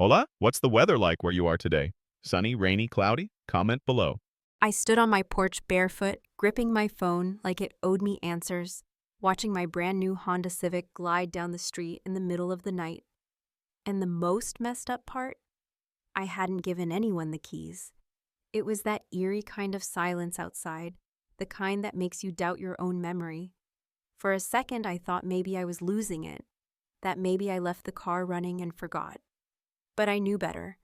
Hola, what's the weather like where you are today? Sunny, rainy, cloudy? Comment below. I stood on my porch barefoot, gripping my phone like it owed me answers, watching my brand new Honda Civic glide down the street in the middle of the night. And the most messed up part? I hadn't given anyone the keys. It was that eerie kind of silence outside, the kind that makes you doubt your own memory. For a second, I thought maybe I was losing it, that maybe I left the car running and forgot. But I knew better.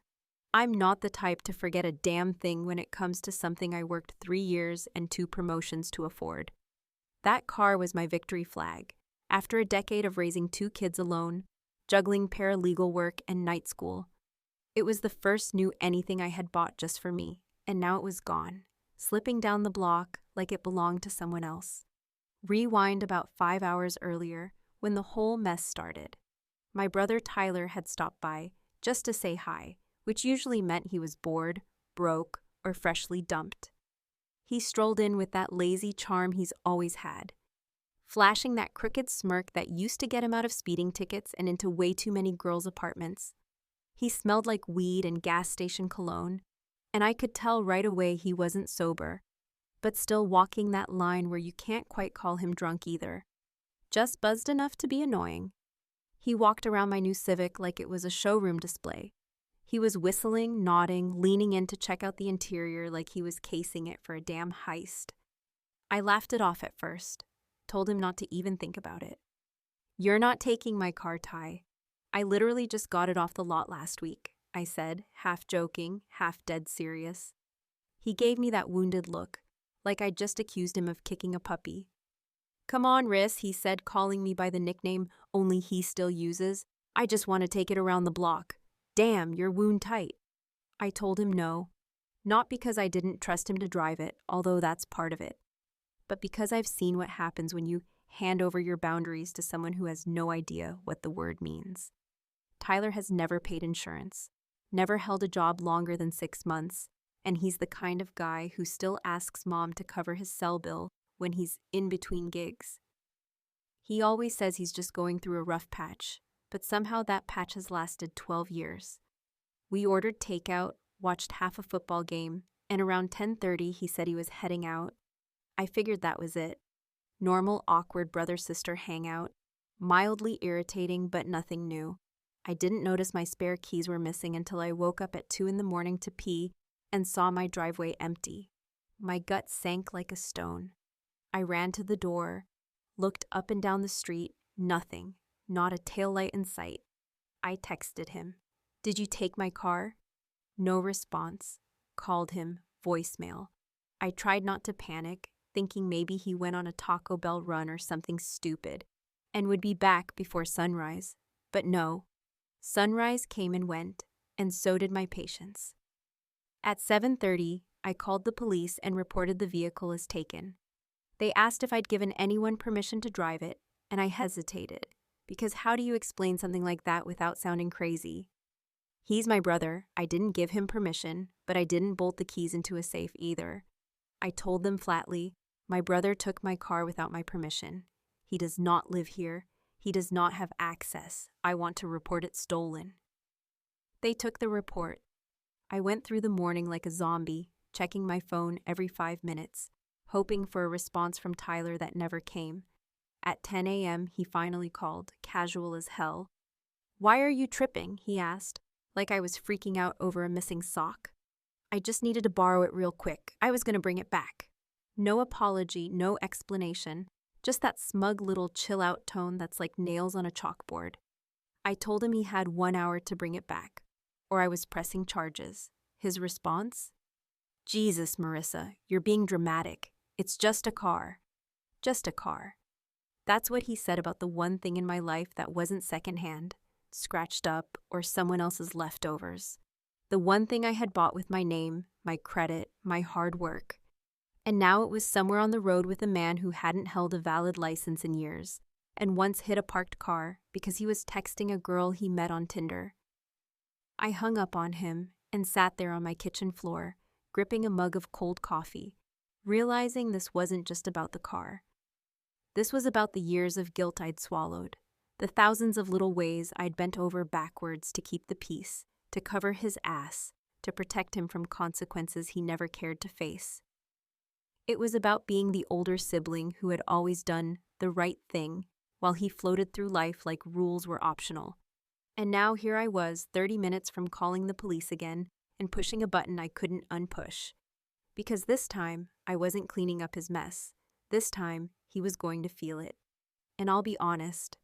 I'm not the type to forget a damn thing when it comes to something I worked 3 years and 2 promotions to afford. That car was my victory flag. After a decade of raising 2 kids alone, juggling paralegal work and night school, it was the first new anything I had bought just for me, and now it was gone, slipping down the block like it belonged to someone else. Rewind about 5 hours earlier, when the whole mess started. My brother Tyler had stopped by, just to say hi, which usually meant he was bored, broke, or freshly dumped. He strolled in with that lazy charm he's always had, flashing that crooked smirk that used to get him out of speeding tickets and into way too many girls' apartments. He smelled like weed and gas station cologne, and I could tell right away he wasn't sober, but still walking that line where you can't quite call him drunk either. Just buzzed enough to be annoying. He walked around my new Civic like it was a showroom display. He was whistling, nodding, leaning in to check out the interior like he was casing it for a damn heist. I laughed it off at first, told him not to even think about it. "You're not taking my car, Ty. I literally just got it off the lot last week," I said, half joking, half dead serious. He gave me that wounded look, like I'd just accused him of kicking a puppy. "Come on, Riss," he said, calling me by the nickname only he still uses. "I just want to take it around the block. Damn, you're wound tight." I told him no, not because I didn't trust him to drive it, although that's part of it, but because I've seen what happens when you hand over your boundaries to someone who has no idea what the word means. Tyler has never paid insurance, never held a job longer than 6 months, and he's the kind of guy who still asks mom to cover his cell bill when he's in between gigs. He always says he's just going through a rough patch, but somehow that patch has lasted 12 years. We ordered takeout, watched half a football game, and around 10:30 he said he was heading out. I figured that was it. Normal, awkward brother-sister hangout, mildly irritating but nothing new. I didn't notice my spare keys were missing until I woke up at 2 in the morning to pee and saw my driveway empty. My gut sank like a stone. I ran to the door, looked up and down the street, nothing, not a taillight in sight. I texted him. "Did you take my car?" No response. Called him, voicemail. I tried not to panic, thinking maybe he went on a Taco Bell run or something stupid, and would be back before sunrise. But no. Sunrise came and went, and so did my patience. At 7:30, I called the police and reported the vehicle as taken. They asked if I'd given anyone permission to drive it, and I hesitated, because how do you explain something like that without sounding crazy? He's my brother. I didn't give him permission, but I didn't bolt the keys into a safe either. I told them flatly, my brother took my car without my permission. He does not live here. He does not have access. I want to report it stolen. They took the report. I went through the morning like a zombie, checking my phone every 5 minutes, hoping for a response from Tyler that never came. At 10 a.m., he finally called, casual as hell. "Why are you tripping?" he asked, like I was freaking out over a missing sock. "I just needed to borrow it real quick. I was going to bring it back." No apology, no explanation, just that smug little chill-out tone that's like nails on a chalkboard. I told him he had 1 hour to bring it back, or I was pressing charges. His response? "Jesus, Marissa, you're being dramatic. It's just a car." Just a car. That's what he said about the one thing in my life that wasn't secondhand, scratched up, or someone else's leftovers. The one thing I had bought with my name, my credit, my hard work. And now it was somewhere on the road with a man who hadn't held a valid license in years, and once hit a parked car because he was texting a girl he met on Tinder. I hung up on him and sat there on my kitchen floor, gripping a mug of cold coffee, realizing this wasn't just about the car. This was about the years of guilt I'd swallowed, the thousands of little ways I'd bent over backwards to keep the peace, to cover his ass, to protect him from consequences he never cared to face. It was about being the older sibling who had always done the right thing while he floated through life like rules were optional. And now here I was, 30 minutes from calling the police again and pushing a button I couldn't unpush. Because this time, I wasn't cleaning up his mess. This time, he was going to feel it. And I'll be honest,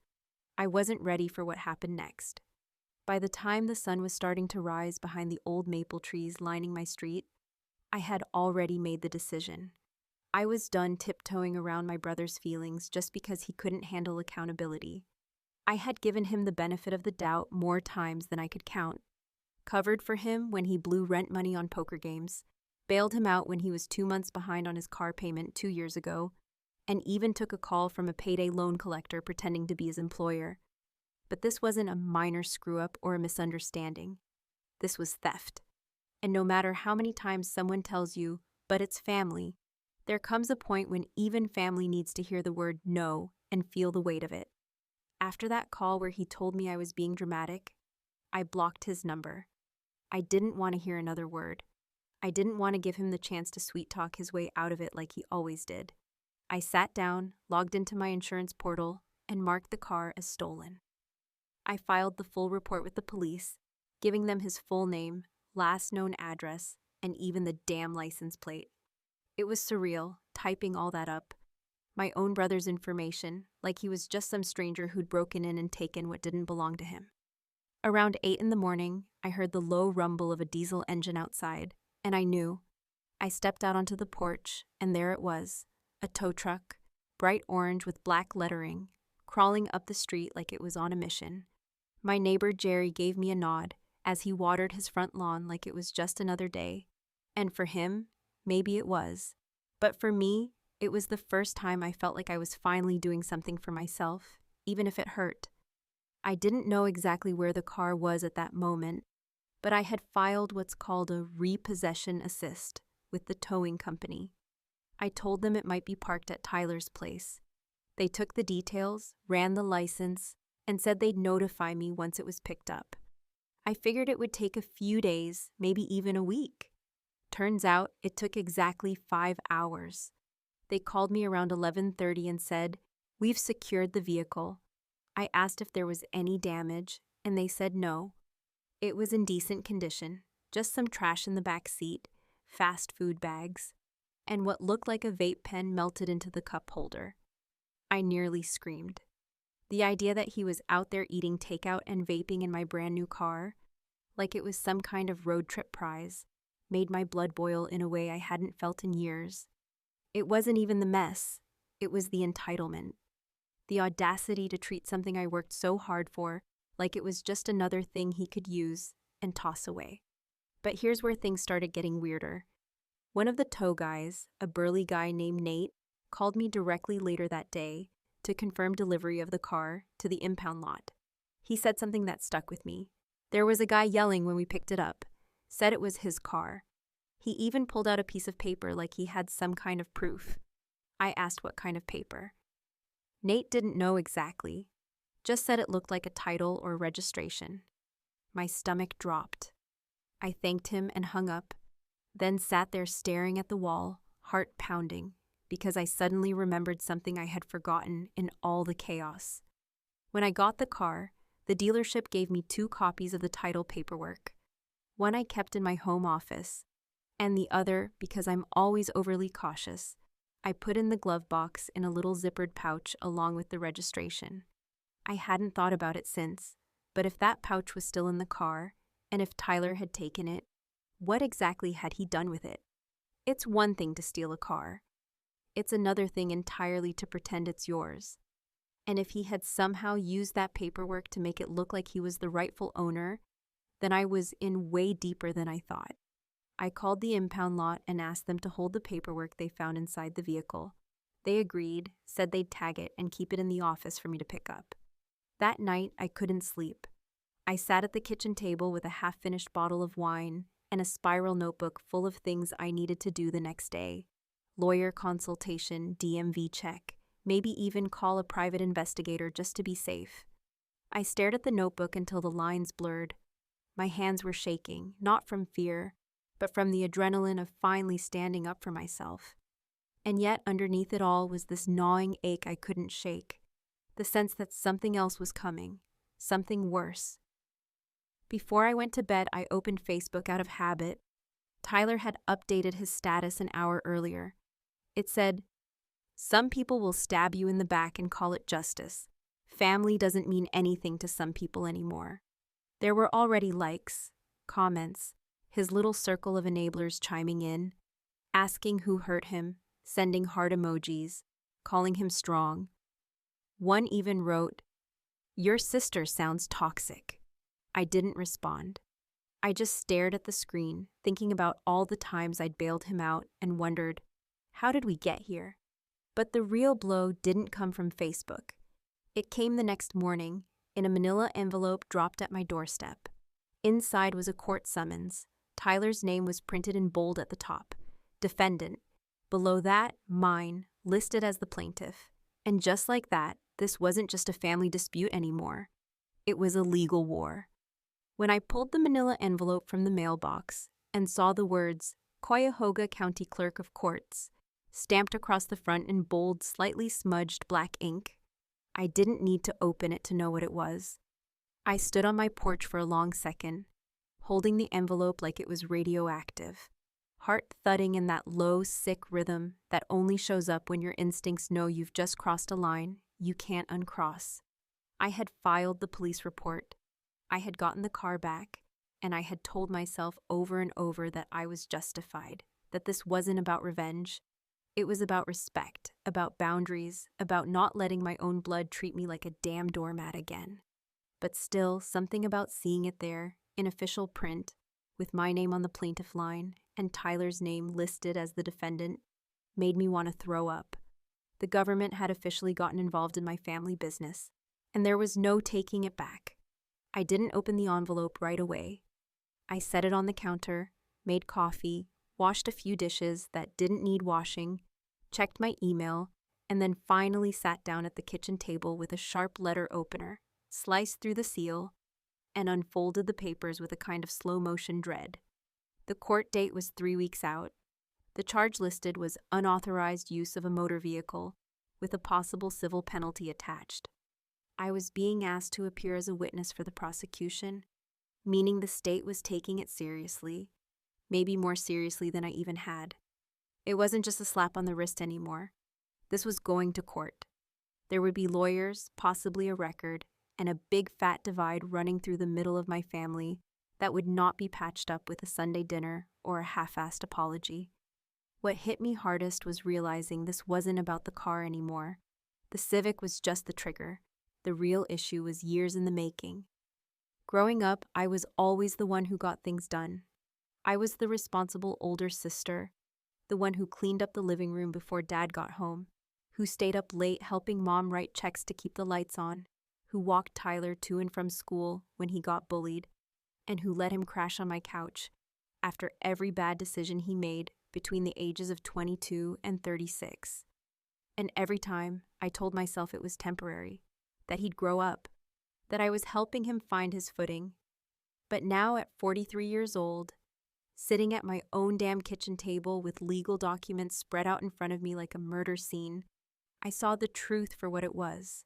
I wasn't ready for what happened next. By the time the sun was starting to rise behind the old maple trees lining my street, I had already made the decision. I was done tiptoeing around my brother's feelings just because he couldn't handle accountability. I had given him the benefit of the doubt more times than I could count. Covered for him when he blew rent money on poker games, bailed him out when he was 2 months behind on his car payment 2 years ago, and even took a call from a payday loan collector pretending to be his employer. But this wasn't a minor screw-up or a misunderstanding. This was theft. And no matter how many times someone tells you, but it's family, there comes a point when even family needs to hear the word no and feel the weight of it. After that call where he told me I was being dramatic, I blocked his number. I didn't want to hear another word. I didn't want to give him the chance to sweet-talk his way out of it like he always did. I sat down, logged into my insurance portal, and marked the car as stolen. I filed the full report with the police, giving them his full name, last known address, and even the damn license plate. It was surreal, typing all that up. My own brother's information, like he was just some stranger who'd broken in and taken what didn't belong to him. Around 8 in the morning, I heard the low rumble of a diesel engine outside, and I knew. I stepped out onto the porch, and there it was, a tow truck, bright orange with black lettering, crawling up the street like it was on a mission. My neighbor Jerry gave me a nod as he watered his front lawn like it was just another day. And for him, maybe it was. But for me, it was the first time I felt like I was finally doing something for myself, even if it hurt. I didn't know exactly where the car was at that moment, but I had filed what's called a repossession assist with the towing company. I told them it might be parked at Tyler's place. They took the details, ran the license, and said they'd notify me once it was picked up. I figured it would take a few days, maybe even a week. Turns out it took exactly 5 hours. They called me around 11:30 and said, "We've secured the vehicle." I asked if there was any damage, and they said no. It was in decent condition, just some trash in the back seat, fast food bags, and what looked like a vape pen melted into the cup holder. I nearly screamed. The idea that he was out there eating takeout and vaping in my brand new car, like it was some kind of road trip prize, made my blood boil in a way I hadn't felt in years. It wasn't even the mess, it was the entitlement. The audacity to treat something I worked so hard for like it was just another thing he could use and toss away. But here's where things started getting weirder. One of the tow guys, a burly guy named Nate, called me directly later that day to confirm delivery of the car to the impound lot. He said something that stuck with me. There was a guy yelling when we picked it up, said it was his car. He even pulled out a piece of paper like he had some kind of proof. I asked what kind of paper. Nate didn't know exactly, just said it looked like a title or registration. My stomach dropped. I thanked him and hung up, then sat there staring at the wall, heart pounding, because I suddenly remembered something I had forgotten in all the chaos. When I got the car, the dealership gave me 2 copies of the title paperwork. One I kept in my home office, and the other, because I'm always overly cautious, I put in the glove box in a little zippered pouch along with the registration. I hadn't thought about it since, but if that pouch was still in the car, and if Tyler had taken it, what exactly had he done with it? It's one thing to steal a car. It's another thing entirely to pretend it's yours. And if he had somehow used that paperwork to make it look like he was the rightful owner, then I was in way deeper than I thought. I called the impound lot and asked them to hold the paperwork they found inside the vehicle. They agreed, said they'd tag it and keep it in the office for me to pick up. That night, I couldn't sleep. I sat at the kitchen table with a half-finished bottle of wine and a spiral notebook full of things I needed to do the next day. Lawyer consultation, DMV check, maybe even call a private investigator just to be safe. I stared at the notebook until the lines blurred. My hands were shaking, not from fear, but from the adrenaline of finally standing up for myself. And yet, underneath it all was this gnawing ache I couldn't shake, the sense that something else was coming, something worse. Before I went to bed, I opened Facebook out of habit. Tyler had updated his status an hour earlier. It said, "Some people will stab you in the back and call it justice. Family doesn't mean anything to some people anymore." There were already likes, comments, his little circle of enablers chiming in, asking who hurt him, sending heart emojis, calling him strong. One even wrote, "Your sister sounds toxic." I didn't respond. I just stared at the screen, thinking about all the times I'd bailed him out and wondered, how did we get here? But the real blow didn't come from Facebook. It came the next morning, in a manila envelope dropped at my doorstep. Inside was a court summons. Tyler's name was printed in bold at the top. Defendant. Below that, mine, listed as the plaintiff. And just like that, this wasn't just a family dispute anymore. It was a legal war. When I pulled the manila envelope from the mailbox and saw the words, Cuyahoga County Clerk of Courts, stamped across the front in bold, slightly smudged black ink, I didn't need to open it to know what it was. I stood on my porch for a long second, holding the envelope like it was radioactive, heart thudding in that low, sick rhythm that only shows up when your instincts know you've just crossed a line you can't uncross. I had filed the police report. I had gotten the car back, and I had told myself over and over that I was justified, that this wasn't about revenge. It was about respect, about boundaries, about not letting my own blood treat me like a damn doormat again. But still, something about seeing it there, in official print, with my name on the plaintiff line and Tyler's name listed as the defendant, made me want to throw up. The government had officially gotten involved in my family business, and there was no taking it back. I didn't open the envelope right away. I set it on the counter, made coffee, washed a few dishes that didn't need washing, checked my email, and then finally sat down at the kitchen table with a sharp letter opener, sliced through the seal, and unfolded the papers with a kind of slow-motion dread. The court date was 3 weeks out. The charge listed was unauthorized use of a motor vehicle, with a possible civil penalty attached. I was being asked to appear as a witness for the prosecution, meaning the state was taking it seriously, maybe more seriously than I even had. It wasn't just a slap on the wrist anymore. This was going to court. There would be lawyers, possibly a record, and a big fat divide running through the middle of my family that would not be patched up with a Sunday dinner or a half-assed apology. What hit me hardest was realizing this wasn't about the car anymore. The Civic was just the trigger. The real issue was years in the making. Growing up, I was always the one who got things done. I was the responsible older sister, the one who cleaned up the living room before Dad got home, who stayed up late helping Mom write checks to keep the lights on, who walked Tyler to and from school when he got bullied, and who let him crash on my couch after every bad decision he made between the ages of 22 and 36. And every time, I told myself it was temporary, that he'd grow up, that I was helping him find his footing. But now at 43 years old, sitting at my own damn kitchen table with legal documents spread out in front of me like a murder scene, I saw the truth for what it was.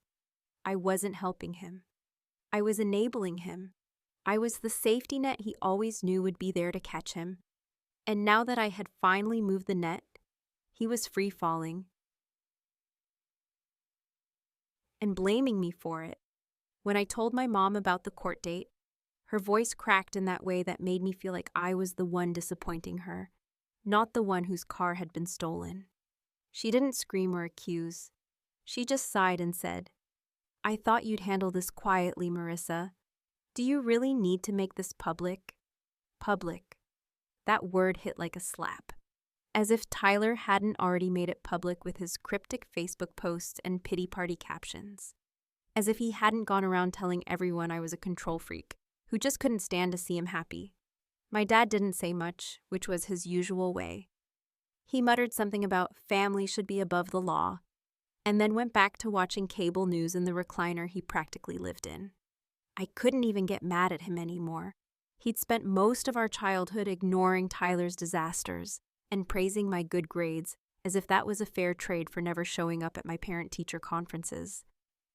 I wasn't helping him. I was enabling him. I was the safety net he always knew would be there to catch him. And now that I had finally moved the net, he was free falling and blaming me for it. When I told my mom about the court date, her voice cracked in that way that made me feel like I was the one disappointing her, not the one whose car had been stolen. She didn't scream or accuse. She just sighed and said, "I thought you'd handle this quietly, Marissa. Do you really need to make this public?" Public. That word hit like a slap. As if Tyler hadn't already made it public with his cryptic Facebook posts and pity party captions. As if he hadn't gone around telling everyone I was a control freak, who just couldn't stand to see him happy. My dad didn't say much, which was his usual way. He muttered something about family should be above the law, and then went back to watching cable news in the recliner he practically lived in. I couldn't even get mad at him anymore. He'd spent most of our childhood ignoring Tyler's disasters and praising my good grades as if that was a fair trade for never showing up at my parent-teacher conferences.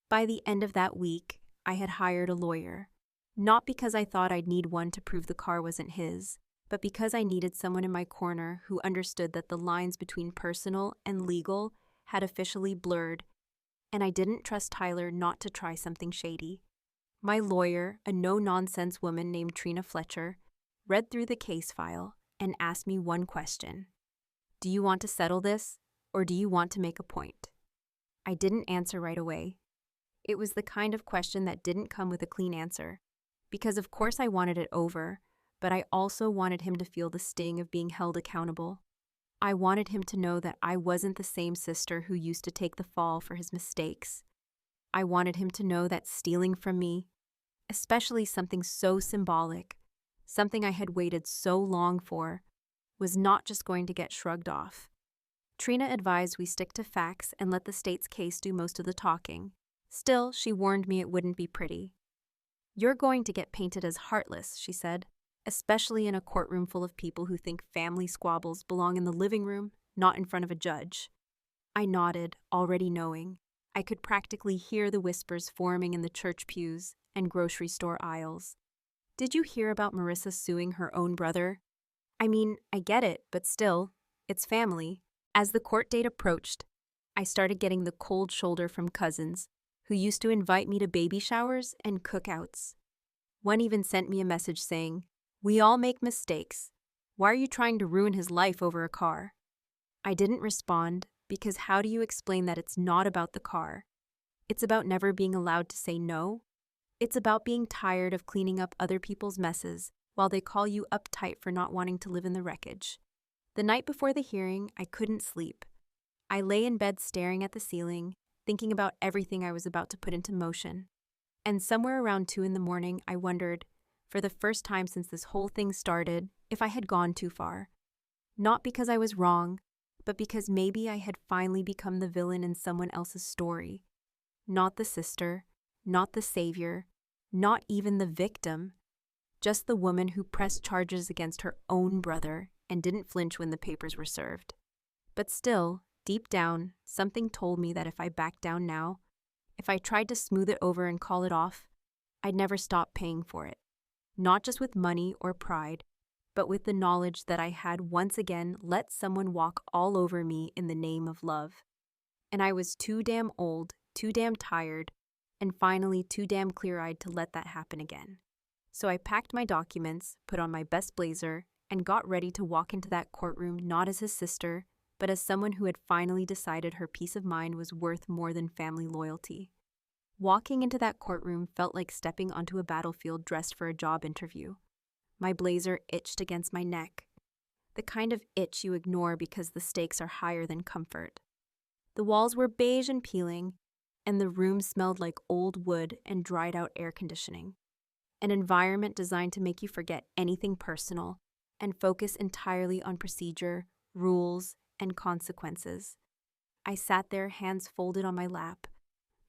By the end of that week, I had hired a lawyer. Not because I thought I'd need one to prove the car wasn't his, but because I needed someone in my corner who understood that the lines between personal and legal had officially blurred, and I didn't trust Tyler not to try something shady. My lawyer, a no-nonsense woman named Trina Fletcher, read through the case file and asked me one question. Do you want to settle this, or do you want to make a point? I didn't answer right away. It was the kind of question that didn't come with a clean answer, because of course I wanted it over, but I also wanted him to feel the sting of being held accountable. I wanted him to know that I wasn't the same sister who used to take the fall for his mistakes. I wanted him to know that stealing from me, especially something so symbolic, something I had waited so long for, was not just going to get shrugged off. Trina advised we stick to facts and let the state's case do most of the talking. Still, she warned me it wouldn't be pretty. You're going to get painted as heartless, she said, especially in a courtroom full of people who think family squabbles belong in the living room, not in front of a judge. I nodded, already knowing. I could practically hear the whispers forming in the church pews and grocery store aisles. Did you hear about Marissa suing her own brother? I mean, I get it, but still, it's family. As the court date approached, I started getting the cold shoulder from cousins who used to invite me to baby showers and cookouts. One even sent me a message saying, "We all make mistakes. Why are you trying to ruin his life over a car?" I didn't respond because how do you explain that it's not about the car? It's about never being allowed to say no. It's about being tired of cleaning up other people's messes while they call you uptight for not wanting to live in the wreckage. The night before the hearing, I couldn't sleep. I lay in bed staring at the ceiling, thinking about everything I was about to put into motion. And somewhere around 2 in the morning, I wondered, for the first time since this whole thing started, if I had gone too far. Not because I was wrong, but because maybe I had finally become the villain in someone else's story. Not the sister, not the savior, not even the victim. Just the woman who pressed charges against her own brother and didn't flinch when the papers were served. But still, deep down, something told me that if I backed down now, if I tried to smooth it over and call it off, I'd never stop paying for it. Not just with money or pride, but with the knowledge that I had once again let someone walk all over me in the name of love. And I was too damn old, too damn tired, and finally too damn clear-eyed to let that happen again. So I packed my documents, put on my best blazer, and got ready to walk into that courtroom not as his sister, but as someone who had finally decided her peace of mind was worth more than family loyalty. Walking into that courtroom felt like stepping onto a battlefield dressed for a job interview. My blazer itched against my neck, the kind of itch you ignore because the stakes are higher than comfort. The walls were beige and peeling, and the room smelled like old wood and dried-out air conditioning. An environment designed to make you forget anything personal and focus entirely on procedure, rules, and consequences. I sat there, hands folded on my lap,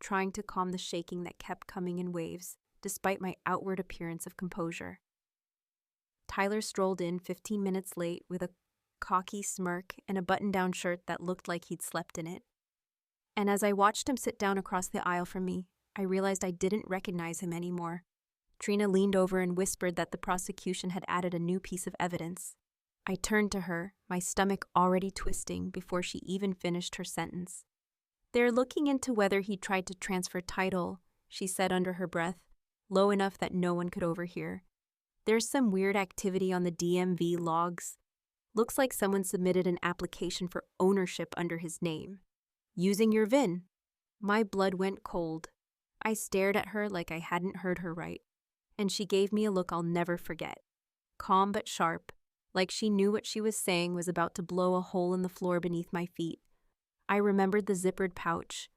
trying to calm the shaking that kept coming in waves, despite my outward appearance of composure. Tyler strolled in 15 minutes late with a cocky smirk and a button-down shirt that looked like he'd slept in it. And as I watched him sit down across the aisle from me, I realized I didn't recognize him anymore. Trina leaned over and whispered that the prosecution had added a new piece of evidence. I turned to her, my stomach already twisting before she even finished her sentence. "They're looking into whether he tried to transfer title," she said under her breath, low enough that no one could overhear. "There's some weird activity on the DMV logs. Looks like someone submitted an application for ownership under his name. Using your VIN." My blood went cold. I stared at her like I hadn't heard her right, and she gave me a look I'll never forget. Calm but sharp, like she knew what she was saying was about to blow a hole in the floor beneath my feet. I remembered the zippered pouch,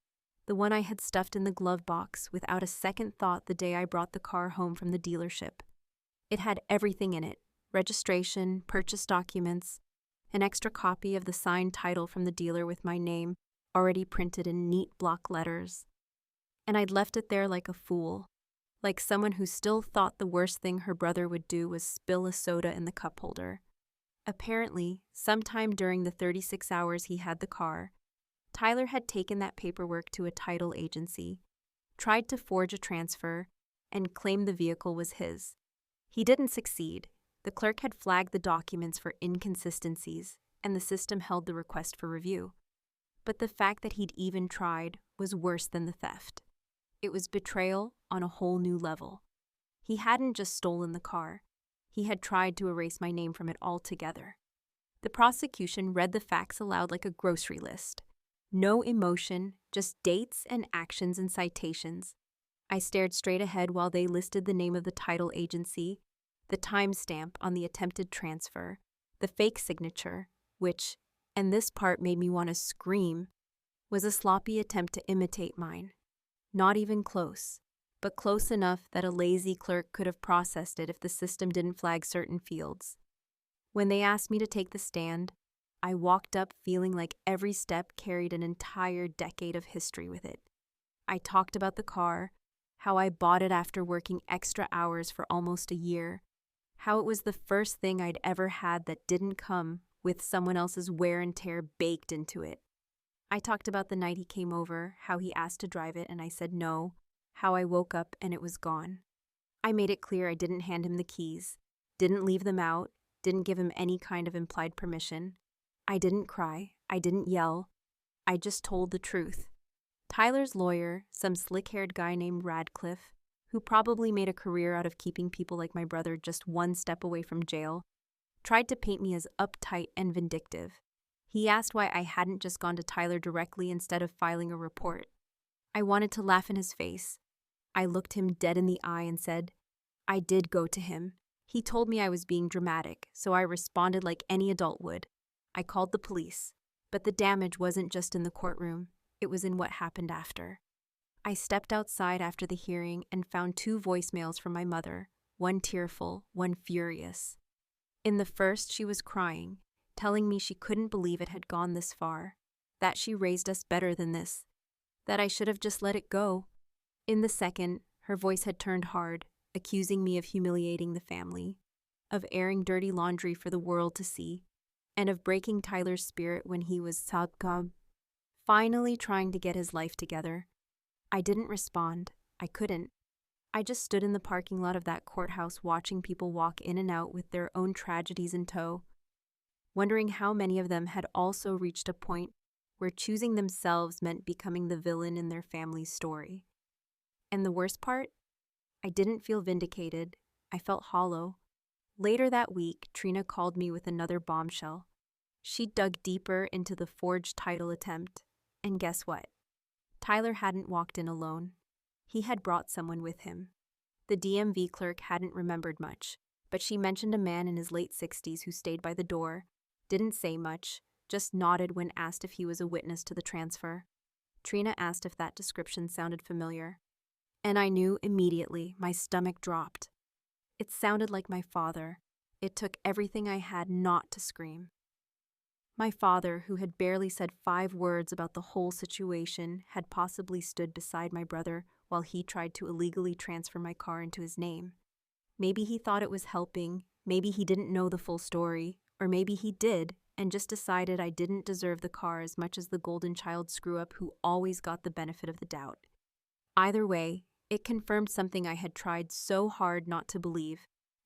the one I had stuffed in the glove box without a second thought the day I brought the car home from the dealership. It had everything in it: registration, purchase documents, an extra copy of the signed title from the dealer with my name already printed in neat block letters. And I'd left it there like a fool. like someone who still thought the worst thing her brother would do was spill a soda in the cup holder. Apparently, sometime during the 36 hours he had the car, Tyler had taken that paperwork to a title agency, tried to forge a transfer, and claimed the vehicle was his. He didn't succeed. The clerk had flagged the documents for inconsistencies, and the system held the request for review. But the fact that he'd even tried was worse than the theft. It was betrayal on a whole new level. He hadn't just stolen the car. He had tried to erase my name from it altogether. The prosecution read the facts aloud like a grocery list. No emotion, just dates and actions and citations. I stared straight ahead while they listed the name of the title agency, the timestamp on the attempted transfer, the fake signature, which, and this part made me want to scream, was a sloppy attempt to imitate mine. Not even close, but close enough that a lazy clerk could have processed it if the system didn't flag certain fields. When they asked me to take the stand, I walked up feeling like every step carried an entire decade of history with it. I talked about the car, how I bought it after working extra hours for almost a year, how it was the first thing I'd ever had that didn't come with someone else's wear and tear baked into it. I talked about the night he came over, how he asked to drive it and I said no, how I woke up and it was gone. I made it clear I didn't hand him the keys, didn't leave them out, didn't give him any kind of implied permission. I didn't cry, I didn't yell, I just told the truth. Tyler's lawyer, some slick-haired guy named Radcliffe, who probably made a career out of keeping people like my brother just one step away from jail, tried to paint me as uptight and vindictive. He asked why I hadn't just gone to Tyler directly instead of filing a report. I wanted to laugh in his face. I looked him dead in the eye and said, I did go to him. He told me I was being dramatic, so I responded like any adult would. I called the police, but the damage wasn't just in the courtroom, it was in what happened after. I stepped outside after the hearing and found 2 voicemails from my mother, one tearful, one furious. In the first, she was crying, telling me she couldn't believe it had gone this far, that she raised us better than this, that I should have just let it go. In the second, her voice had turned hard, accusing me of humiliating the family, of airing dirty laundry for the world to see, and of breaking Tyler's spirit when he was finally trying to get his life together. I didn't respond. I couldn't. I just stood in the parking lot of that courthouse watching people walk in and out with their own tragedies in tow, wondering how many of them had also reached a point where choosing themselves meant becoming the villain in their family's story. And the worst part? I didn't feel vindicated. I felt hollow. Later that week, Trina called me with another bombshell. She dug deeper into the forged title attempt, and guess what? Tyler hadn't walked in alone. He had brought someone with him. The DMV clerk hadn't remembered much, but she mentioned a man in his late 60s who stayed by the door, didn't say much, just nodded when asked if he was a witness to the transfer. Trina asked if that description sounded familiar. And I knew immediately. My stomach dropped. It sounded like my father. It took everything I had not to scream. My father, who had barely said 5 words about the whole situation, had possibly stood beside my brother while he tried to illegally transfer my car into his name. Maybe he thought it was helping, maybe he didn't know the full story, or maybe he did and just decided I didn't deserve the car as much as the golden child screw-up who always got the benefit of the doubt. Either way, it confirmed something I had tried so hard not to believe,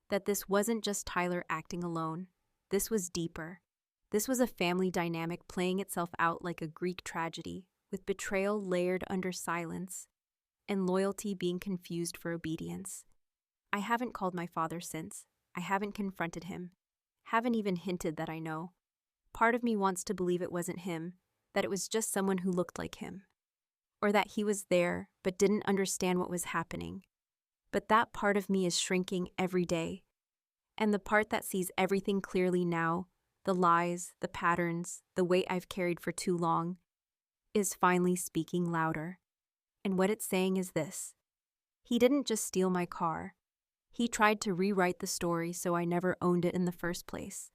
that this wasn't just Tyler acting alone. This was deeper. This was a family dynamic playing itself out like a Greek tragedy, with betrayal layered under silence, and loyalty being confused for obedience. I haven't called my father since. I haven't confronted him. Haven't even hinted that I know. Part of me wants to believe it wasn't him, that it was just someone who looked like him. Or that he was there but didn't understand what was happening. But that part of me is shrinking every day. And the part that sees everything clearly now, the lies, the patterns, the weight I've carried for too long, is finally speaking louder. And what it's saying is this: he didn't just steal my car. He tried to rewrite the story so I never owned it in the first place.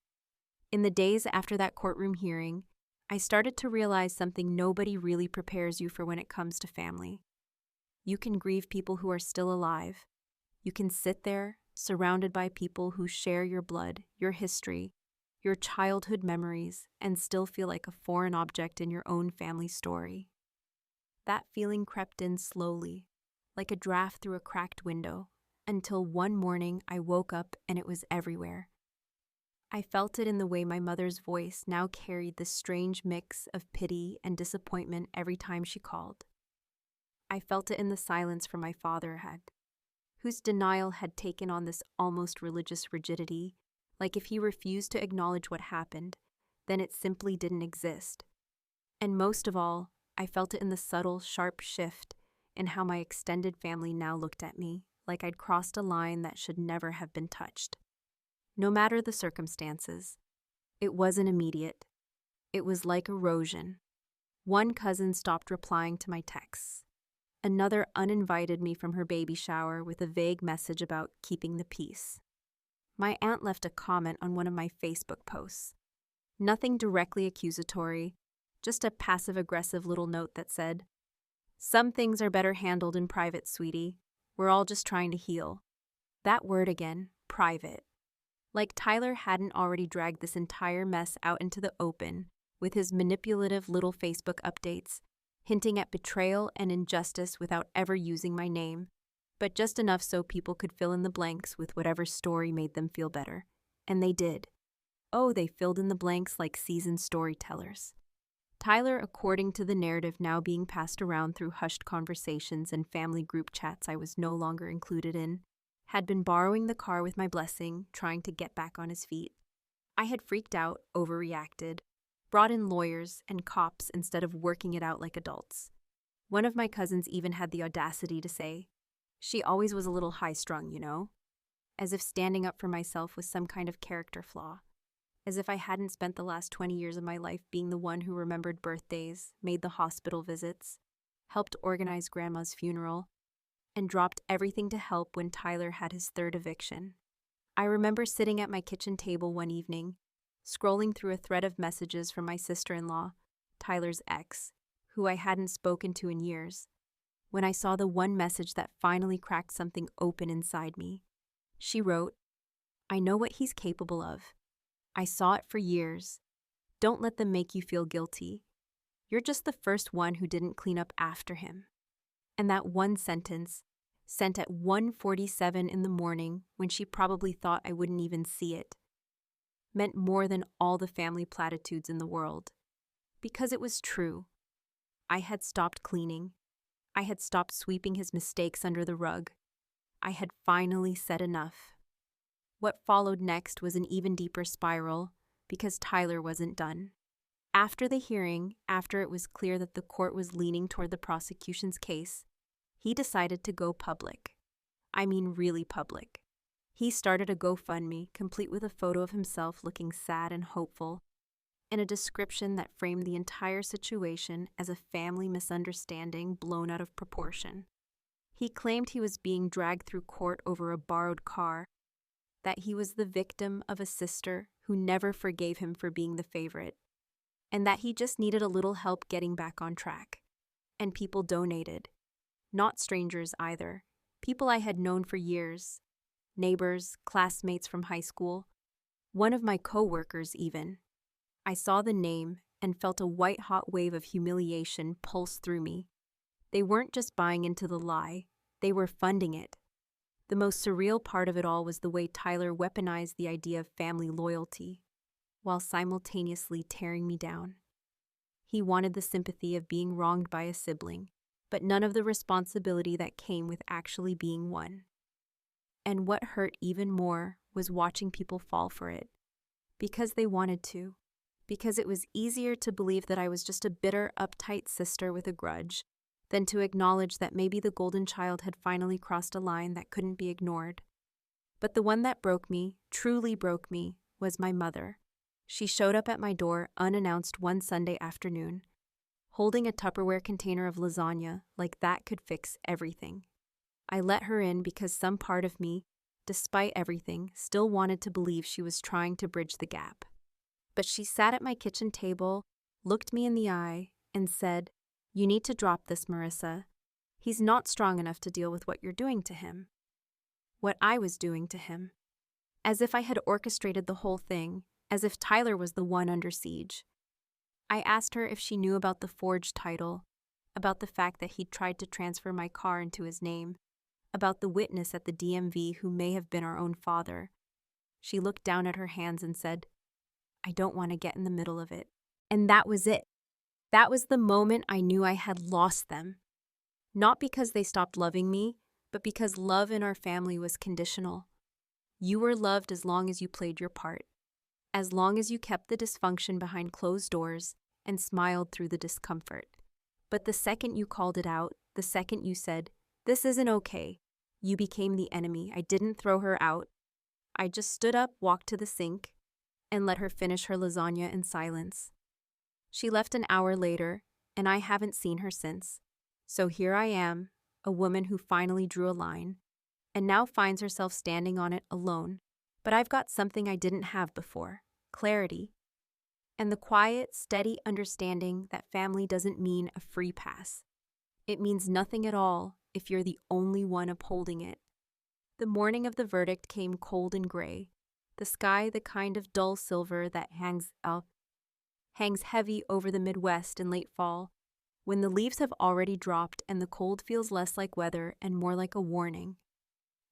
In the days after that courtroom hearing, I started to realize something nobody really prepares you for when it comes to family. You can grieve people who are still alive. You can sit there, surrounded by people who share your blood, your history, your childhood memories, and still feel like a foreign object in your own family story. That feeling crept in slowly, like a draft through a cracked window, until one morning I woke up and it was everywhere. I felt it in the way my mother's voice now carried this strange mix of pity and disappointment every time she called. I felt it in the silence from my father, whose denial had taken on this almost religious rigidity, like if he refused to acknowledge what happened, then it simply didn't exist. And most of all, I felt it in the subtle, sharp shift in how my extended family now looked at me, like I'd crossed a line that should never have been touched. No matter the circumstances, it wasn't immediate. It was like erosion. One cousin stopped replying to my texts. Another uninvited me from her baby shower with a vague message about keeping the peace. My aunt left a comment on one of my Facebook posts. Nothing directly accusatory, just a passive-aggressive little note that said, "Some things are better handled in private, sweetie. We're all just trying to heal." That word again, private. Like Tyler hadn't already dragged this entire mess out into the open with his manipulative little Facebook updates, hinting at betrayal and injustice without ever using my name, but just enough so people could fill in the blanks with whatever story made them feel better. And they did. Oh, they filled in the blanks like seasoned storytellers. Tyler, according to the narrative now being passed around through hushed conversations and family group chats I was no longer included in, had been borrowing the car with my blessing, trying to get back on his feet. I had freaked out, overreacted, brought in lawyers and cops instead of working it out like adults. One of my cousins even had the audacity to say, "She always was a little high-strung, you know?" As if standing up for myself was some kind of character flaw. As if I hadn't spent the last 20 years of my life being the one who remembered birthdays, made the hospital visits, helped organize Grandma's funeral, and dropped everything to help when Tyler had his third eviction. I remember sitting at my kitchen table one evening, scrolling through a thread of messages from my sister-in-law, Tyler's ex, who I hadn't spoken to in years, when I saw the one message that finally cracked something open inside me. She wrote, "I know what he's capable of. I saw it for years. Don't let them make you feel guilty. You're just the first one who didn't clean up after him." And that one sentence, sent at 1:47 in the morning when she probably thought I wouldn't even see it, meant more than all the family platitudes in the world. Because it was true. I had stopped cleaning. I had stopped sweeping his mistakes under the rug. I had finally said enough. What followed next was an even deeper spiral, because Tyler wasn't done. After the hearing, after it was clear that the court was leaning toward the prosecution's case, he decided to go public. I mean really public. He started a GoFundMe, complete with a photo of himself looking sad and hopeful, and a description that framed the entire situation as a family misunderstanding blown out of proportion. He claimed he was being dragged through court over a borrowed car, that he was the victim of a sister who never forgave him for being the favorite, and that he just needed a little help getting back on track. And people donated. Not strangers either. People I had known for years. Neighbors, classmates from high school. One of my co-workers even. I saw the name and felt a white-hot wave of humiliation pulse through me. They weren't just buying into the lie. They were funding it. The most surreal part of it all was the way Tyler weaponized the idea of family loyalty, while simultaneously tearing me down. He wanted the sympathy of being wronged by a sibling, but none of the responsibility that came with actually being one. And what hurt even more was watching people fall for it, because they wanted to, because it was easier to believe that I was just a bitter, uptight sister with a grudge than to acknowledge that maybe the golden child had finally crossed a line that couldn't be ignored. But the one that broke me, truly broke me, was my mother. She showed up at my door unannounced one Sunday afternoon, holding a Tupperware container of lasagna like that could fix everything. I let her in because some part of me, despite everything, still wanted to believe she was trying to bridge the gap. But she sat at my kitchen table, looked me in the eye, and said, "You need to drop this, Marissa. He's not strong enough to deal with what you're doing to him. What I was doing to him. As if I had orchestrated the whole thing, as if Tyler was the one under siege. I asked her if she knew about the forged title, about the fact that he'd tried to transfer my car into his name, about the witness at the DMV who may have been our own father. She looked down at her hands and said, "I don't want to get in the middle of it." And that was it. That was the moment I knew I had lost them. Not because they stopped loving me, but because love in our family was conditional. You were loved as long as you played your part, as long as you kept the dysfunction behind closed doors and smiled through the discomfort. But the second you called it out, the second you said, "This isn't okay," you became the enemy. I didn't throw her out. I just stood up, walked to the sink, and let her finish her lasagna in silence. She left an hour later, and I haven't seen her since. So here I am, a woman who finally drew a line, and now finds herself standing on it alone. But I've got something I didn't have before: clarity. And the quiet, steady understanding that family doesn't mean a free pass. It means nothing at all if you're the only one upholding it. The morning of the verdict came cold and gray, the sky the kind of dull silver that hangs heavy over the Midwest in late fall, when the leaves have already dropped and the cold feels less like weather and more like a warning.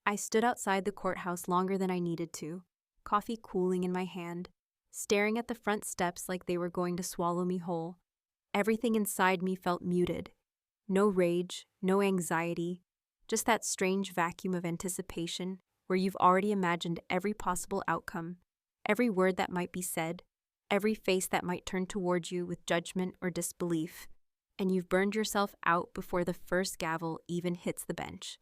I stood outside the courthouse longer than I needed to, coffee cooling in my hand, staring at the front steps like they were going to swallow me whole. Everything inside me felt muted. No rage, no anxiety, just that strange vacuum of anticipation where you've already imagined every possible outcome, every word that might be said, every face that might turn toward you with judgment or disbelief, and you've burned yourself out before the first gavel even hits the bench.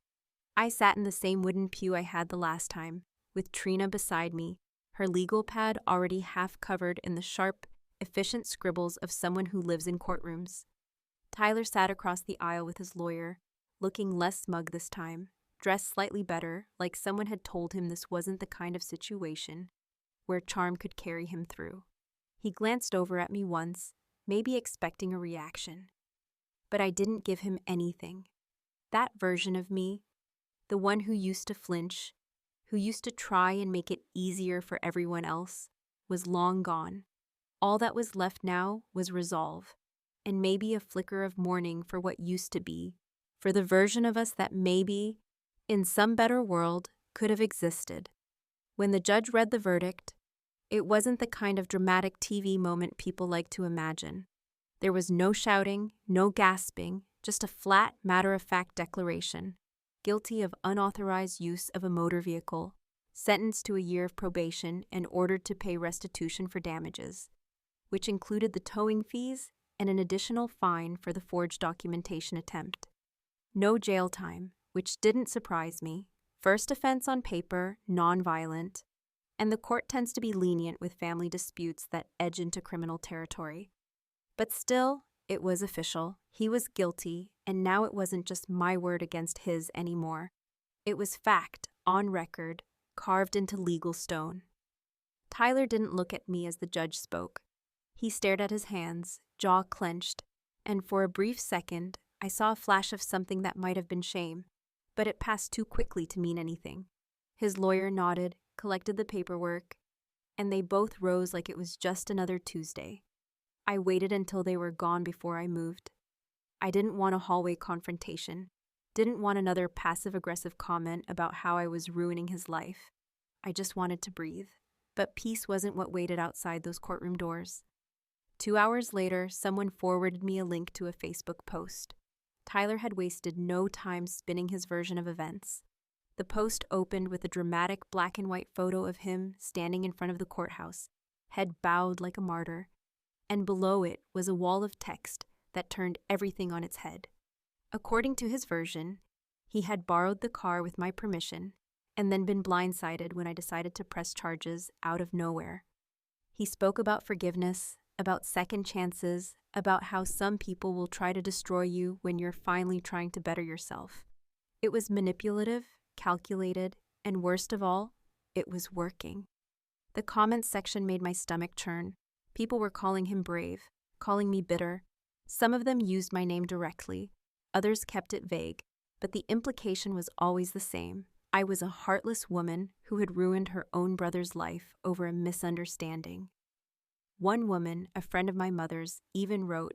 I sat in the same wooden pew I had the last time, with Trina beside me, her legal pad already half covered in the sharp, efficient scribbles of someone who lives in courtrooms. Tyler sat across the aisle with his lawyer, looking less smug this time, dressed slightly better, like someone had told him this wasn't the kind of situation where charm could carry him through. He glanced over at me once, maybe expecting a reaction. But I didn't give him anything. That version of me, the one who used to flinch, who used to try and make it easier for everyone else, was long gone. All that was left now was resolve, and maybe a flicker of mourning for what used to be, for the version of us that maybe, in some better world, could have existed. When the judge read the verdict, it wasn't the kind of dramatic TV moment people like to imagine. There was no shouting, no gasping, just a flat, matter-of-fact declaration. Guilty of unauthorized use of a motor vehicle, sentenced to a year of probation and ordered to pay restitution for damages, which included the towing fees and an additional fine for the forged documentation attempt. No jail time, which didn't surprise me. First offense on paper, non-violent, and the court tends to be lenient with family disputes that edge into criminal territory. But still, it was official. He was guilty, and now it wasn't just my word against his anymore. It was fact, on record, carved into legal stone. Tyler didn't look at me as the judge spoke. He stared at his hands, jaw clenched, and for a brief second, I saw a flash of something that might have been shame, but it passed too quickly to mean anything. His lawyer nodded, collected the paperwork, and they both rose like it was just another Tuesday. I waited until they were gone before I moved. I didn't want a hallway confrontation, didn't want another passive-aggressive comment about how I was ruining his life. I just wanted to breathe. But peace wasn't what waited outside those courtroom doors. 2 hours later, someone forwarded me a link to a Facebook post. Tyler had wasted no time spinning his version of events. The post opened with a dramatic black and white photo of him standing in front of the courthouse, head bowed like a martyr, and below it was a wall of text that turned everything on its head. According to his version, he had borrowed the car with my permission and then been blindsided when I decided to press charges out of nowhere. He spoke about forgiveness, about second chances, about how some people will try to destroy you when you're finally trying to better yourself. It was manipulative, calculated, and worst of all, it was working. The comments section made my stomach churn. People were calling him brave, calling me bitter. Some of them used my name directly. Others kept it vague, but the implication was always the same. I was a heartless woman who had ruined her own brother's life over a misunderstanding. One woman, a friend of my mother's, even wrote,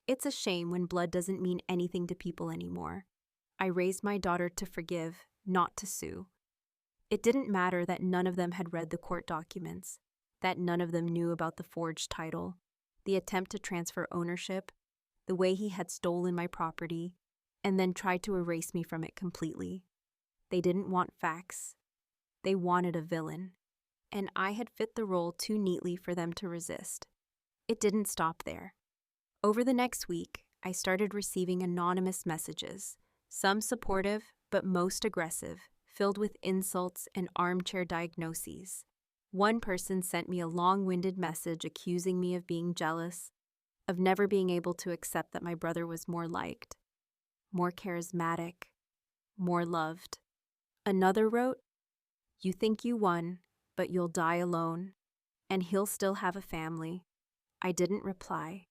"It's a shame when blood doesn't mean anything to people anymore. I raised my daughter to forgive, not to sue." It didn't matter that none of them had read the court documents, that none of them knew about the forged title, the attempt to transfer ownership, the way he had stolen my property, and then tried to erase me from it completely. They didn't want facts. They wanted a villain, and I had fit the role too neatly for them to resist. It didn't stop there. Over the next week, I started receiving anonymous messages, some supportive, but most aggressive, filled with insults and armchair diagnoses. One person sent me a long-winded message accusing me of being jealous, of never being able to accept that my brother was more liked, more charismatic, more loved. Another wrote, "You think you won, but you'll die alone, and he'll still have a family." I didn't reply.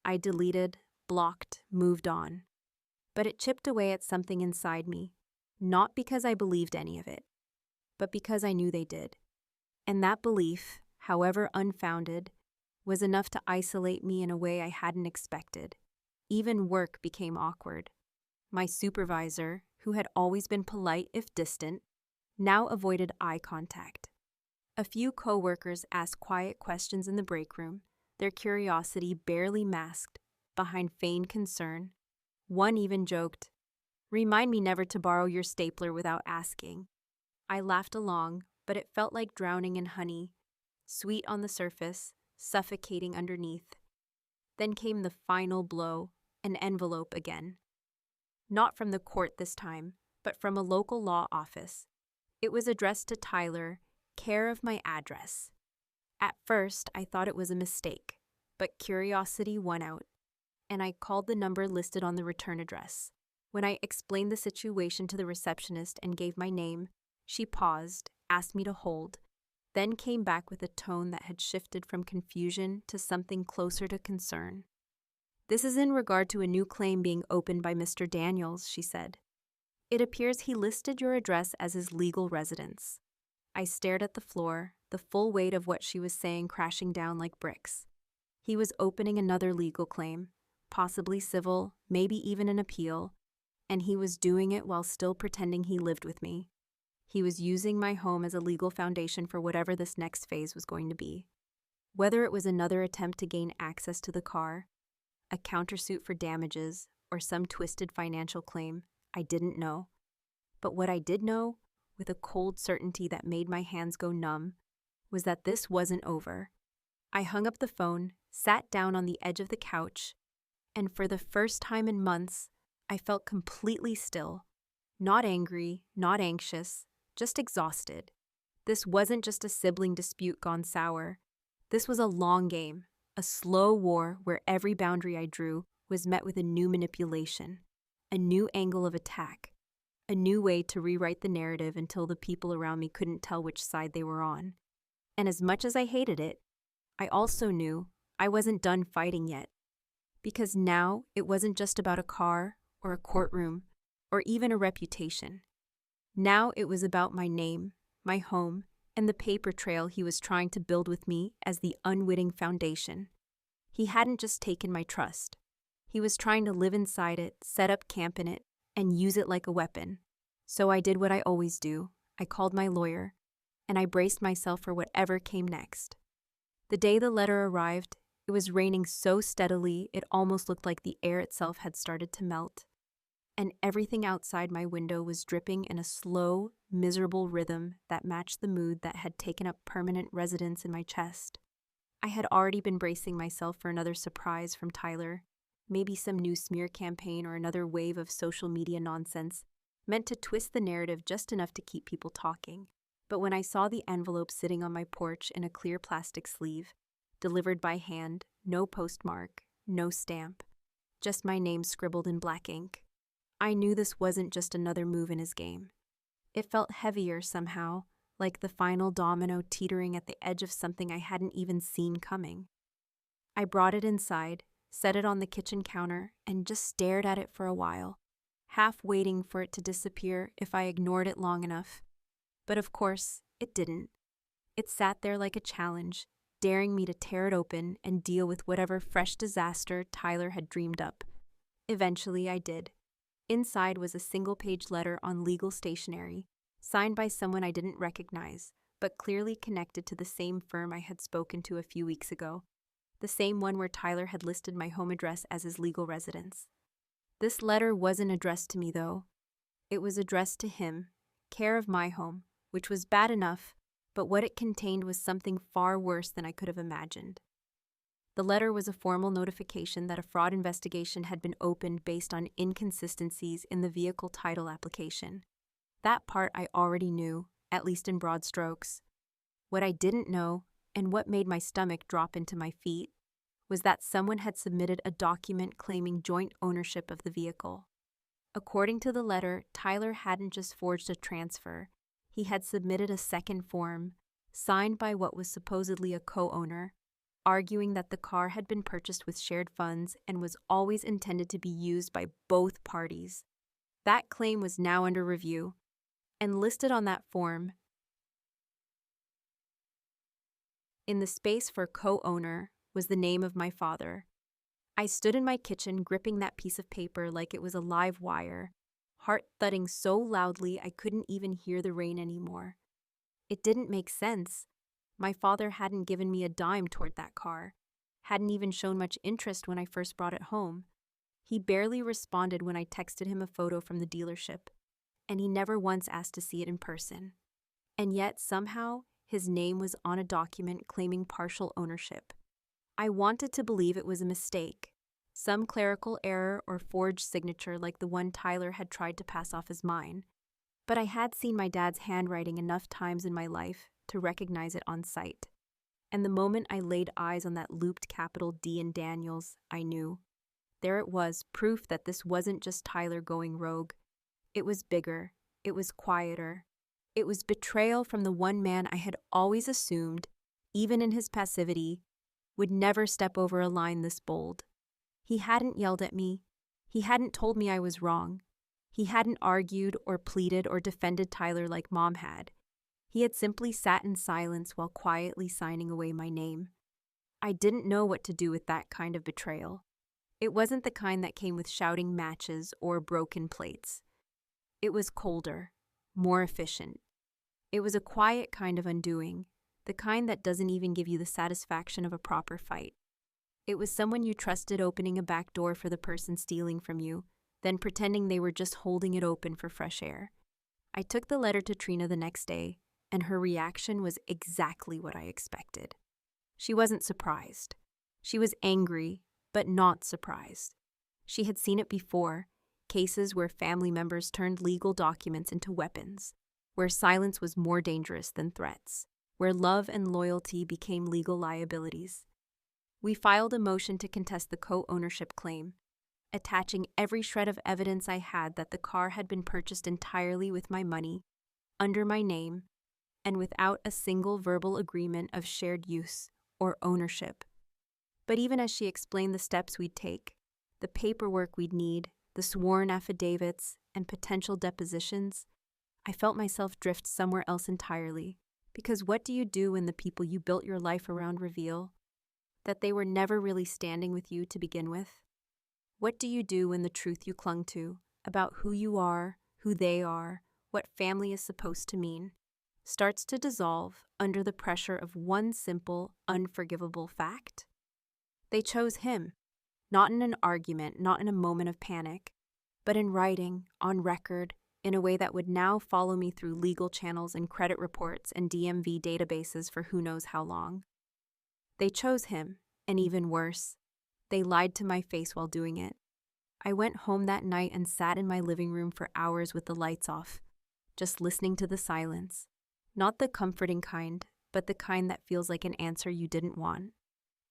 I deleted, blocked, moved on. But it chipped away at something inside me, not because I believed any of it, but because I knew they did. And that belief, however unfounded, was enough to isolate me in a way I hadn't expected. Even work became awkward. My supervisor, who had always been polite if distant, now avoided eye contact. A few coworkers asked quiet questions in the break room, their curiosity barely masked behind feigned concern. One even joked, "Remind me never to borrow your stapler without asking." I laughed along, but it felt like drowning in honey, sweet on the surface, suffocating underneath. Then came the final blow, an envelope again. Not from the court this time, but from a local law office. It was addressed to Tyler, care of my address. At first, I thought it was a mistake, but curiosity won out, and I called the number listed on the return address. When I explained the situation to the receptionist and gave my name, she paused, asked me to hold, then came back with a tone that had shifted from confusion to something closer to concern. "This is in regard to a new claim being opened by Mr. Daniels," she said. "It appears he listed your address as his legal residence." I stared at the floor, the full weight of what she was saying crashing down like bricks. He was opening another legal claim, possibly civil, maybe even an appeal, and he was doing it while still pretending he lived with me. He was using my home as a legal foundation for whatever this next phase was going to be. Whether it was another attempt to gain access to the car, a countersuit for damages, or some twisted financial claim, I didn't know. But what I did know, with a cold certainty that made my hands go numb, was that this wasn't over. I hung up the phone, sat down on the edge of the couch, and for the first time in months, I felt completely still. Not angry, not anxious, just exhausted. This wasn't just a sibling dispute gone sour. This was a long game, a slow war where every boundary I drew was met with a new manipulation, a new angle of attack, a new way to rewrite the narrative until the people around me couldn't tell which side they were on. And as much as I hated it, I also knew I wasn't done fighting yet. Because now it wasn't just about a car or a courtroom or even a reputation. Now it was about my name, my home, and the paper trail he was trying to build with me as the unwitting foundation. He hadn't just taken my trust. He was trying to live inside it, set up camp in it, and use it like a weapon. So I did what I always do. I called my lawyer, and I braced myself for whatever came next. The day the letter arrived, it was raining so steadily it almost looked like the air itself had started to melt. And everything outside my window was dripping in a slow, miserable rhythm that matched the mood that had taken up permanent residence in my chest. I had already been bracing myself for another surprise from Tyler, maybe some new smear campaign or another wave of social media nonsense, meant to twist the narrative just enough to keep people talking. But when I saw the envelope sitting on my porch in a clear plastic sleeve, delivered by hand, no postmark, no stamp, just my name scribbled in black ink, I knew this wasn't just another move in his game. It felt heavier somehow, like the final domino teetering at the edge of something I hadn't even seen coming. I brought it inside, set it on the kitchen counter, and just stared at it for a while, half waiting for it to disappear if I ignored it long enough. But of course, it didn't. It sat there like a challenge, daring me to tear it open and deal with whatever fresh disaster Tyler had dreamed up. Eventually, I did. Inside was a single-page letter on legal stationery, signed by someone I didn't recognize, but clearly connected to the same firm I had spoken to a few weeks ago, the same one where Tyler had listed my home address as his legal residence. This letter wasn't addressed to me, though. It was addressed to him, care of my home, which was bad enough, but what it contained was something far worse than I could have imagined. The letter was a formal notification that a fraud investigation had been opened based on inconsistencies in the vehicle title application. That part I already knew, at least in broad strokes. What I didn't know, and what made my stomach drop into my feet, was that someone had submitted a document claiming joint ownership of the vehicle. According to the letter, Tyler hadn't just forged a transfer. He had submitted a second form, signed by what was supposedly a co-owner, arguing that the car had been purchased with shared funds and was always intended to be used by both parties. That claim was now under review, and listed on that form, in the space for co-owner, was the name of my father. I stood in my kitchen gripping that piece of paper like it was a live wire, heart thudding so loudly I couldn't even hear the rain anymore. It didn't make sense. My father hadn't given me a dime toward that car, hadn't even shown much interest when I first brought it home. He barely responded when I texted him a photo from the dealership, and he never once asked to see it in person. And yet, somehow, his name was on a document claiming partial ownership. I wanted to believe it was a mistake, some clerical error or forged signature like the one Tyler had tried to pass off as mine. But I had seen my dad's handwriting enough times in my life to recognize it on sight. And the moment I laid eyes on that looped capital D in Daniels, I knew. There it was, proof that this wasn't just Tyler going rogue. It was bigger. It was quieter. It was betrayal from the one man I had always assumed, even in his passivity, would never step over a line this bold. He hadn't yelled at me. He hadn't told me I was wrong. He hadn't argued or pleaded or defended Tyler like Mom had. He had simply sat in silence while quietly signing away my name. I didn't know what to do with that kind of betrayal. It wasn't the kind that came with shouting matches or broken plates. It was colder, more efficient. It was a quiet kind of undoing, the kind that doesn't even give you the satisfaction of a proper fight. It was someone you trusted opening a back door for the person stealing from you, then pretending they were just holding it open for fresh air. I took the letter to Trina the next day, and her reaction was exactly what I expected. She wasn't surprised. She was angry, but not surprised. She had seen it before, cases where family members turned legal documents into weapons, where silence was more dangerous than threats, where love and loyalty became legal liabilities. We filed a motion to contest the co-ownership claim, attaching every shred of evidence I had that the car had been purchased entirely with my money, under my name, and without a single verbal agreement of shared use or ownership. But even as she explained the steps we'd take, the paperwork we'd need, the sworn affidavits, and potential depositions, I felt myself drift somewhere else entirely. Because what do you do when the people you built your life around reveal that they were never really standing with you to begin with? What do you do when the truth you clung to about who you are, who they are, what family is supposed to mean, starts to dissolve under the pressure of one simple, unforgivable fact? They chose him, not in an argument, not in a moment of panic, but in writing, on record, in a way that would now follow me through legal channels and credit reports and DMV databases for who knows how long. They chose him, and even worse, they lied to my face while doing it. I went home that night and sat in my living room for hours with the lights off, just listening to the silence. Not the comforting kind, but the kind that feels like an answer you didn't want.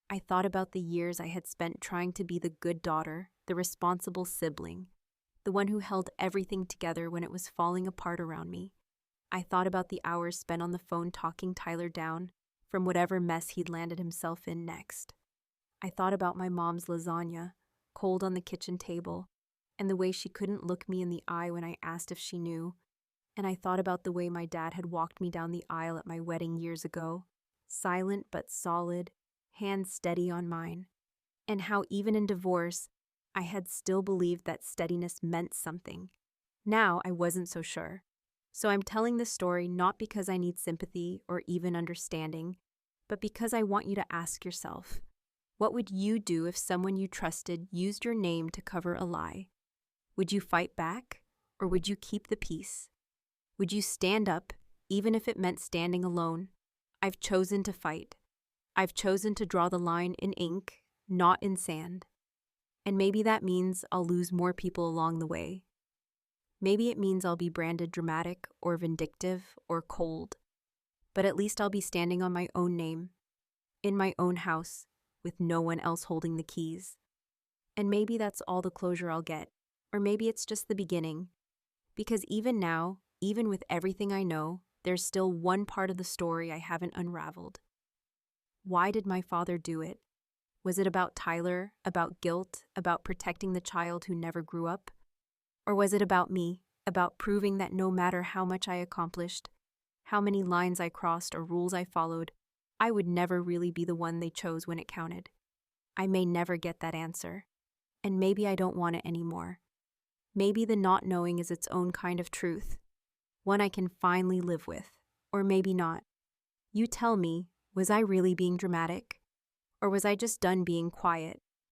I thought about the years I had spent trying to be the good daughter, the responsible sibling, the one who held everything together when it was falling apart around me. I thought about the hours spent on the phone talking Tyler down from whatever mess he'd landed himself in next. I thought about my mom's lasagna, cold on the kitchen table, and the way she couldn't look me in the eye when I asked if she knew. And I thought about the way my dad had walked me down the aisle at my wedding years ago, silent but solid, hands steady on mine. And how even in divorce, I had still believed that steadiness meant something. Now I wasn't so sure. So I'm telling this story not because I need sympathy or even understanding, but because I want you to ask yourself, what would you do if someone you trusted used your name to cover a lie? Would you fight back, or would you keep the peace? Would you stand up, even if it meant standing alone? I've chosen to fight. I've chosen to draw the line in ink, not in sand. And maybe that means I'll lose more people along the way. Maybe it means I'll be branded dramatic or vindictive or cold. But at least I'll be standing on my own name, in my own house, with no one else holding the keys. And maybe that's all the closure I'll get. Or maybe it's just the beginning. Because even now, even with everything I know, there's still one part of the story I haven't unraveled. Why did my father do it? Was it about Tyler, about guilt, about protecting the child who never grew up? Or was it about me, about proving that no matter how much I accomplished, how many lines I crossed or rules I followed, I would never really be the one they chose when it counted? I may never get that answer. And maybe I don't want it anymore. Maybe the not knowing is its own kind of truth, one I can finally live with, or maybe not. You tell me, was I really being dramatic? Or was I just done being quiet,